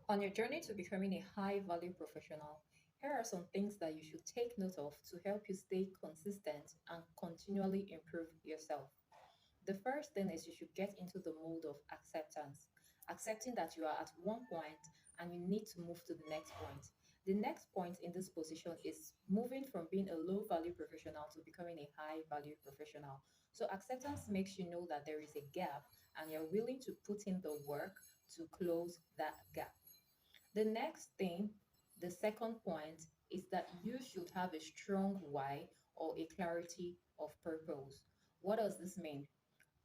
On your journey to becoming a high value professional, here are some things that you should take note of to help you stay consistent and continually improve yourself. The first thing is you should get into the mode of acceptance, accepting that you are at one point and you need to move to the next point. The next point in this position is moving from being a low value professional to becoming a high value professional. So, acceptance makes you know that there is a gap and you're willing to put in the work to close that gap. The next thing, the second point, is that you should have a strong why or a clarity of purpose. What does this mean?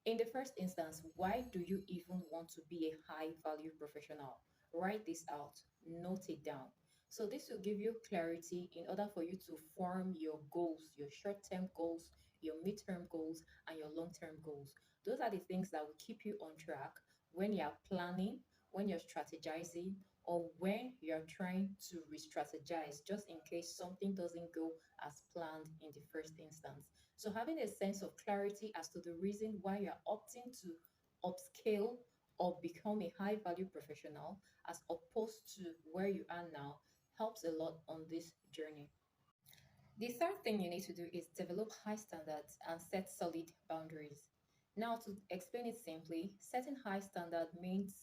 In the first instance, why do you even want to be a high value professional? Write this out, note it down. So, this will give you clarity in order for you to form your goals, your short term goals, your midterm goals, and your long term goals. Those are the things that will keep you on track when you're planning, when you're strategizing, or when you're trying to re strategize, just in case something doesn't go as planned in the first instance. So having a sense of clarity as to the reason why you're opting to upscale or become a high value professional as opposed to where you are now helps a lot on this journey. The third thing you need to do is develop high standards and set solid boundaries. Now, to explain it simply, setting high standard means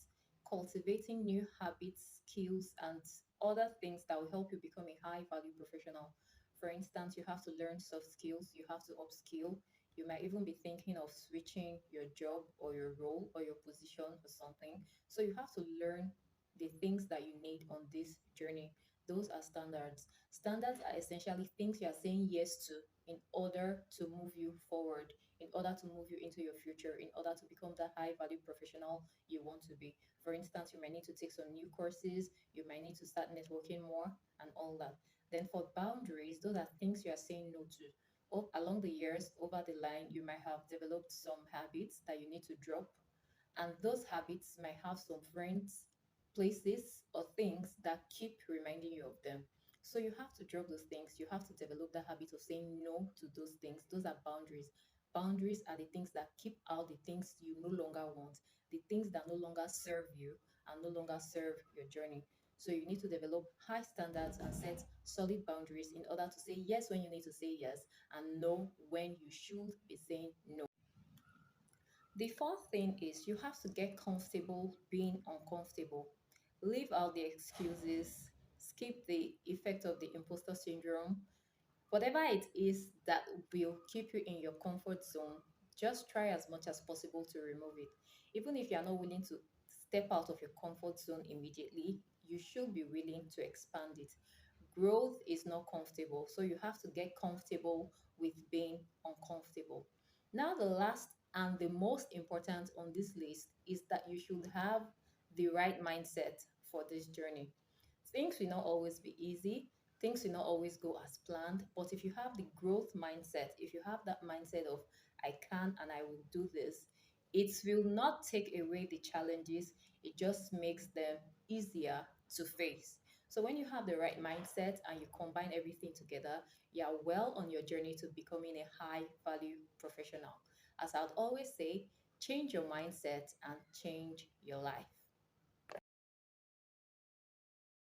cultivating new habits, skills, and other things that will help you become a high value professional. For instance, you have to learn soft skills, you have to upskill. You might even be thinking of switching your job or your role or your position or something. So you have to learn the things that you need on this journey. Those are standards. Standards are essentially things you are saying yes to in order to move you forward, in order to move you into your future, in order to become the high value professional you want to be. For instance, you might need to take some new courses, you might need to start networking more, and all that. Then for boundaries, those are things you are saying no to. Along the years, over the line, you might have developed some habits that you need to drop, and those habits might have some friends, places, or things that keep reminding you of them. So you have to drop those things. You have to develop the habit of saying no to those things. Those are boundaries. Boundaries are the things that keep out the things you no longer want, the things that no longer serve you and no longer serve your journey. So you need to develop high standards and set solid boundaries in order to say yes when you need to say yes and no when you should be saying no. The fourth thing is you have to get comfortable being uncomfortable. Leave out the excuses, skip the effect of the imposter syndrome. Whatever it is that will keep you in your comfort zone, just try as much as possible to remove it. Even if you're not willing to step out of your comfort zone immediately, you should be willing to expand it. Growth is not comfortable, so you have to get comfortable with being uncomfortable. Now, the last and the most important on this list is that you should have the right mindset for this journey. Things will not always be easy, things will not always go as planned, but if you have the growth mindset, if you have that mindset of I can and I will do this, it will not take away the challenges, it just makes them easier to face. So when you have the right mindset and you combine everything together, you are well on your journey to becoming a high value professional. As I'd always say, change your mindset and change your life.